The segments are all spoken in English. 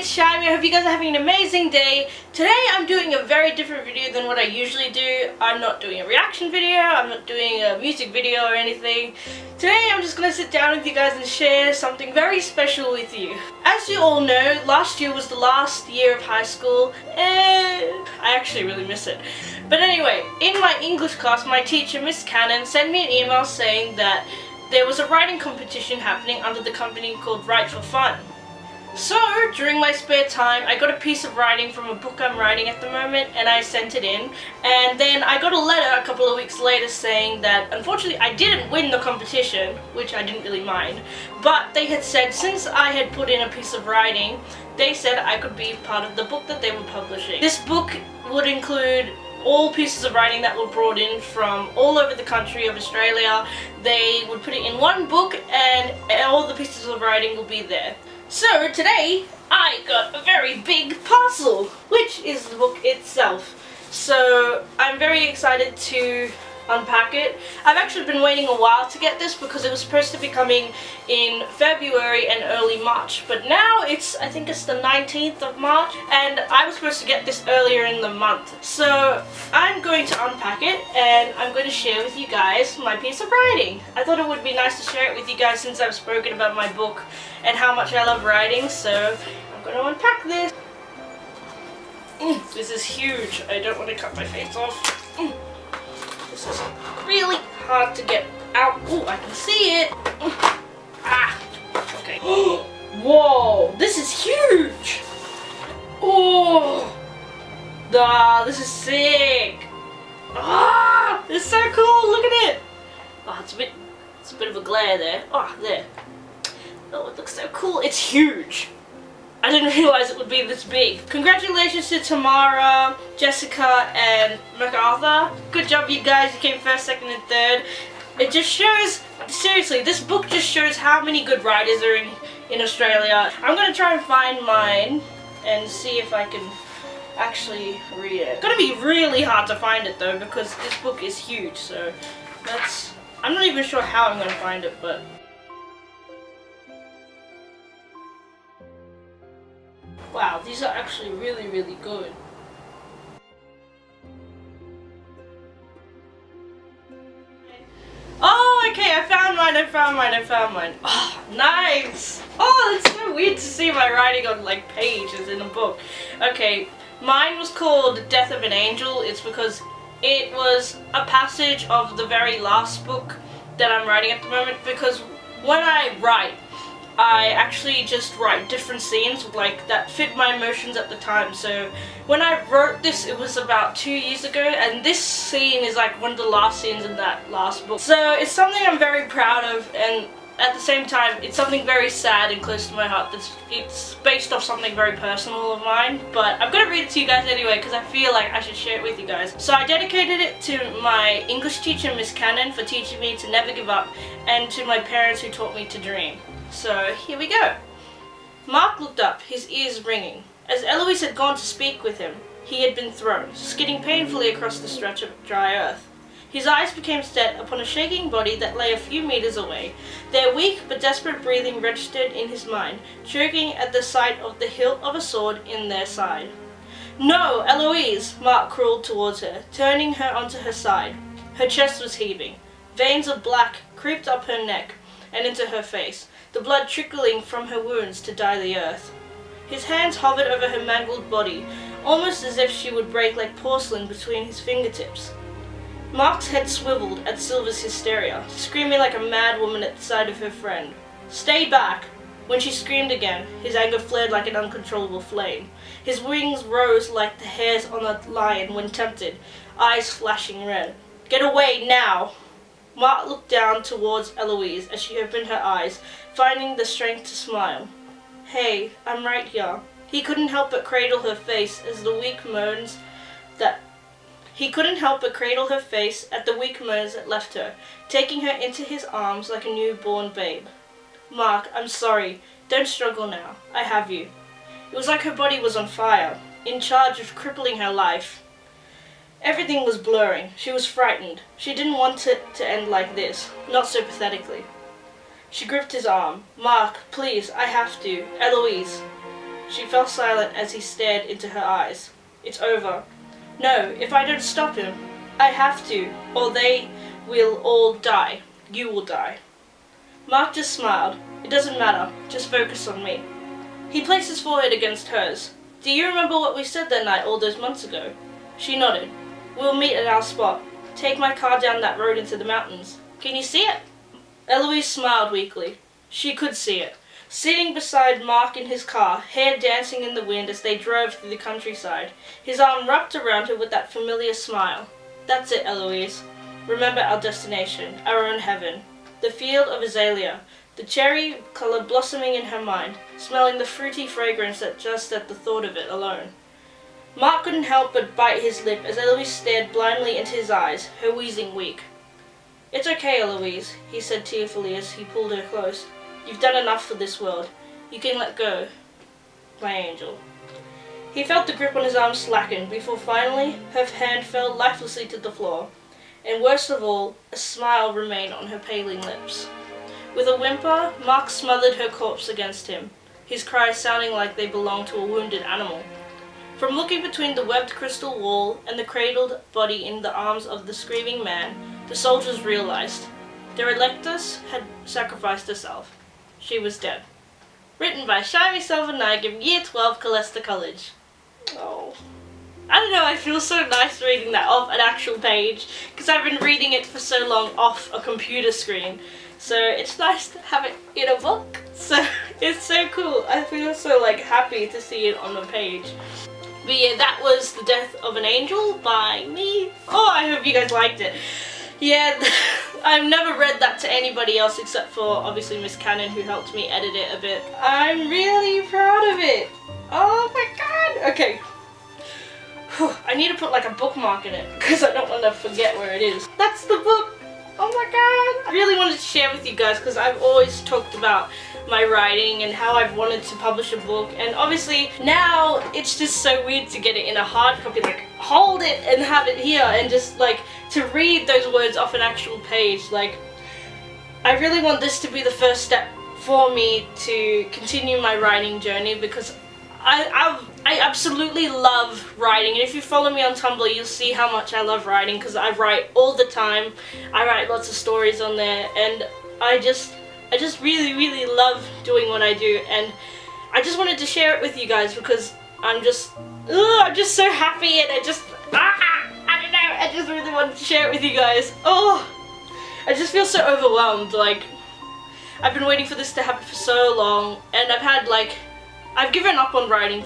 it's Shami. I hope you guys are having an amazing day. Today I'm doing a very different video than what I usually do. I'm not doing a reaction video, I'm not doing a music video or anything. Today I'm just going to sit down with you guys and share something very special with you. As you all know, last year was the last year of high school and I actually really miss it. But anyway, in my English class, my teacher, Miss Cannon, sent me an email saying that there was a writing competition happening under the company called Write for Fun. So, during my spare time, I got a piece of writing from a book I'm writing at the moment and I sent it in. And then I got a letter a couple of weeks later saying that unfortunately I didn't win the competition, which I didn't really mind. But they had said since I had put in a piece of writing, they said I could be part of the book that they were publishing. This book would include all pieces of writing that were brought in from all over the country of Australia. They would put it in one book and all the pieces of writing will be there. So today I got a very big parcel, which is the book itself. So I'm very excited to unpack it. I've actually been waiting a while to get this because it was supposed to be coming in February and early March, but now I think it's the 19th of March and I was supposed to get this earlier in the month. So I'm going to unpack it and I'm going to share with you guys my piece of writing. I thought it would be nice to share it with you guys since I've spoken about my book and how much I love writing, so I'm going to unpack this. This is huge. I don't want to cut my face off. This is really hard to get out. Oh, I can see it. Ah, okay. Whoa, this is huge. Oh, this is sick. Ah, it's so cool. Look at it. Oh, it's a bit of a glare there. Oh, there. Oh, it looks so cool. It's huge. I didn't realize it would be this big. Congratulations to Tamara, Jessica, and MacArthur. Good job, you guys. You came first, second, and third. It just shows, seriously, this book just shows how many good writers are in Australia. I'm going to try and find mine and see if I can actually read it. It's going to be really hard to find it though because this book is huge. So I'm not even sure how I'm going to find it, but wow, these are actually really, really good. Oh, okay, I found mine. Oh, nice! Oh, it's so weird to see my writing on like pages in a book. Okay, mine was called Death of an Angel. It's because it was a passage of the very last book that I'm writing at the moment, because when I write, I actually just write different scenes like that fit my emotions at the time. So when I wrote this, it was about 2 years ago, and this scene is like one of the last scenes in that last book. So it's something I'm very proud of, and at the same time it's something very sad and close to my heart. It's based off something very personal of mine, but I'm gonna read it to you guys anyway because I feel like I should share it with you guys. So I dedicated it to my English teacher, Miss Cannon, for teaching me to never give up, and to my parents who taught me to dream. So here we go. Mark looked up, his ears ringing. As Eloise had gone to speak with him, he had been thrown, skidding painfully across the stretch of dry earth. His eyes became set upon a shaking body that lay a few meters away. Their weak but desperate breathing registered in his mind, choking at the sight of the hilt of a sword in their side. No, Eloise! Mark crawled towards her, turning her onto her side. Her chest was heaving. Veins of black creeped up her neck and into her face, the blood trickling from her wounds to dye the earth. His hands hovered over her mangled body, almost as if she would break like porcelain between his fingertips. Mark's head swiveled at Silver's hysteria, screaming like a mad woman at the sight of her friend. Stay back! When she screamed again, his anger flared like an uncontrollable flame. His wings rose like the hairs on a lion when tempted, eyes flashing red. Get away now! Mark looked down towards Eloise as she opened her eyes, finding the strength to smile. Hey, I'm right here. He couldn't help but cradle her face at the weak moans that left her, taking her into his arms like a newborn babe. Mark, I'm sorry. Don't struggle now. I have you. It was like her body was on fire, in charge of crippling her life. Everything was blurring. She was frightened. She didn't want it to end like this, not so pathetically. She gripped his arm. Mark, please, I have to. Eloise. She fell silent as he stared into her eyes. It's over. No, if I don't stop him. I have to, or they will all die. You will die. Mark just smiled. It doesn't matter. Just focus on me. He placed his forehead against hers. Do you remember what we said that night all those months ago? She nodded. We'll meet at our spot. Take my car down that road into the mountains. Can you see it? Eloise smiled weakly. She could see it. Sitting beside Mark in his car, hair dancing in the wind as they drove through the countryside, his arm wrapped around her with that familiar smile. That's it, Eloise. Remember our destination, our own heaven. The field of azalea, the cherry colour blossoming in her mind, smelling the fruity fragrance that just at the thought of it alone. Mark couldn't help but bite his lip as Eloise stared blindly into his eyes, her wheezing weak. It's okay, Eloise, he said tearfully as he pulled her close. You've done enough for this world. You can let go, my angel. He felt the grip on his arm slacken before finally her hand fell lifelessly to the floor, and worst of all, a smile remained on her paling lips. With a whimper, Mark smothered her corpse against him, his cries sounding like they belonged to a wounded animal. From looking between the webbed crystal wall and the cradled body in the arms of the screaming man, the soldiers realized their electress had sacrificed herself. She was dead. Written by Shami Selvanagam, Year 12, Colester College. Oh. I don't know, I feel so nice reading that off an actual page, because I've been reading it for so long off a computer screen. So it's nice to have it in a book. So it's so cool. I feel so happy to see it on the page. But yeah, that was The Death of an Angel by me. Oh, I hope you guys liked it. Yeah, I've never read that to anybody else except for obviously Miss Cannon, who helped me edit it a bit. I'm really proud of it. Oh my god. Okay. I need to put a bookmark in it because I don't want to forget where it is. That's the book. Oh my god. I really wanted to share with you guys because I've always talked about my writing and how I've wanted to publish a book, and obviously now it's just so weird to get it in a hard copy, hold it and have it here and just to read those words off an actual page. I really want this to be the first step for me to continue my writing journey because I absolutely love writing, and if you follow me on Tumblr you'll see how much I love writing because I write all the time. I write lots of stories on there, and I just really love doing what I do, and I just wanted to share it with you guys because I'm just so happy, and I don't know, I just really wanted to share it with you guys. Oh, I just feel so overwhelmed. I've been waiting for this to happen for so long, and I've given up on writing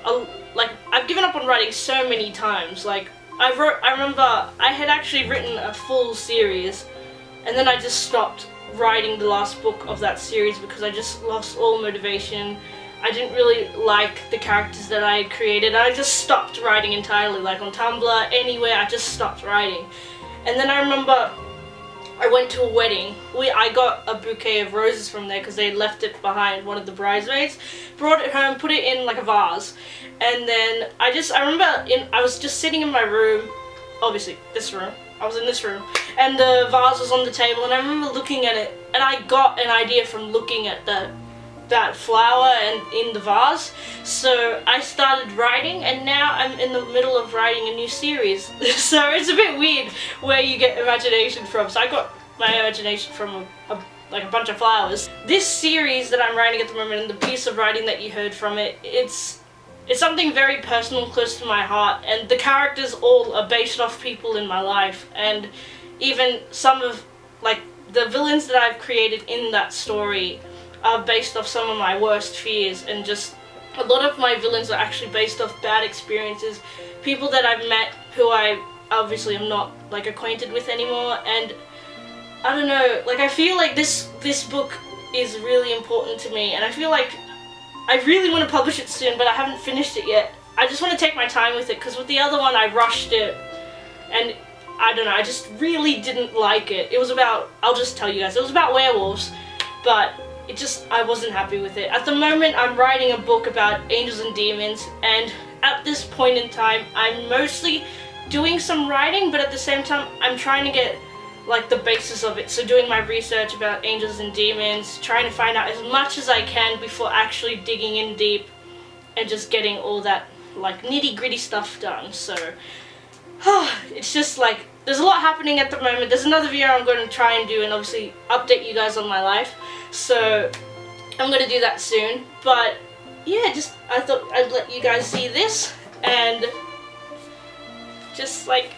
I've given up on writing so many times. I remember I had actually written a full series, and then I just stopped writing the last book of that series because I just lost all motivation. I didn't really like the characters that I had created. I just stopped writing entirely, on Tumblr, anywhere, I just stopped writing. And then I remember I went to a wedding. I got a bouquet of roses from there because they had left it behind, one of the bridesmaids. Brought it home, put it in a vase, and then I remember I was just sitting in my room, obviously this room. I was in this room, and the vase was on the table, and I remember looking at it, and I got an idea from looking at that flower and in the vase. So I started writing, and now I'm in the middle of writing a new series. So it's a bit weird where you get imagination from. So I got my imagination from a bunch of flowers. This series that I'm writing at the moment, and the piece of writing that you heard from it, it's something very personal, close to my heart, and the characters all are based off people in my life, and even some of the villains that I've created in that story are based off some of my worst fears, and just a lot of my villains are actually based off bad experiences, people that I've met who I obviously am not acquainted with anymore. And I don't know, I feel this book is really important to me, and I feel I really want to publish it soon, but I haven't finished it yet. I just want to take my time with it because with the other one I rushed it, and I don't know, I just really didn't like it. It was about, I'll just tell you guys, it was about werewolves, but I wasn't happy with it. At the moment I'm writing a book about angels and demons, and at this point in time I'm mostly doing some writing, but at the same time I'm trying to get the basis of it, so doing my research about angels and demons, trying to find out as much as I can before actually digging in deep. and just getting all that like nitty gritty stuff done. So it's just like there's a lot happening at the moment. There's another video I'm going to try and do and obviously update you guys on my life, so I'm going to do that soon. But yeah, just I thought I'd let you guys see this and just like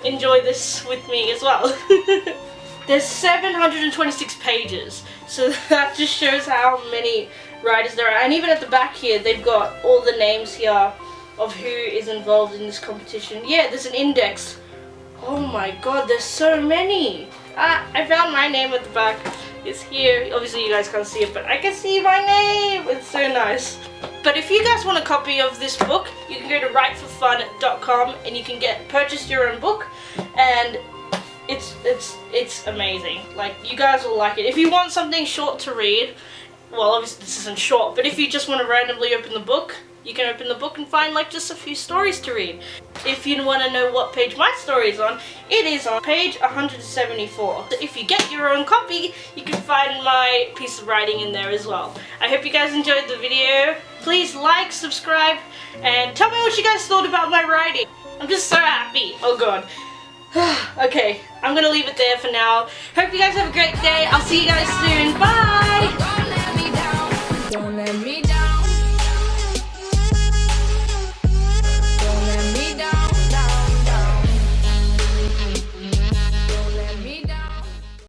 enjoy this with me as well. There's 726 pages, so that just shows how many writers there are. And even at the back here, they've got all the names here of who is involved in this competition. Yeah, there's an index. Oh my god, there's so many. I found my name at the back. It's here. Obviously you guys can't see it, but I can see my name. It's so nice. But if you guys want a copy of this book, you can go to writeforfun.com and you can purchase your own book, and it's amazing. Like, you guys will like it. If you want something short to read, well, obviously this isn't short, but if you just want to randomly open the book, you can open the book and find like just a few stories to read. If you want to know what page my story is on, it is on page 174. So if you get your own copy, you can find my piece of writing in there as well. I hope you guys enjoyed the video. Please like, subscribe, and tell me what you guys thought about my writing. I'm just so happy. Oh god. Okay, I'm gonna leave it there for now. Hope you guys have a great day. I'll see you guys soon. Bye! Don't let me down.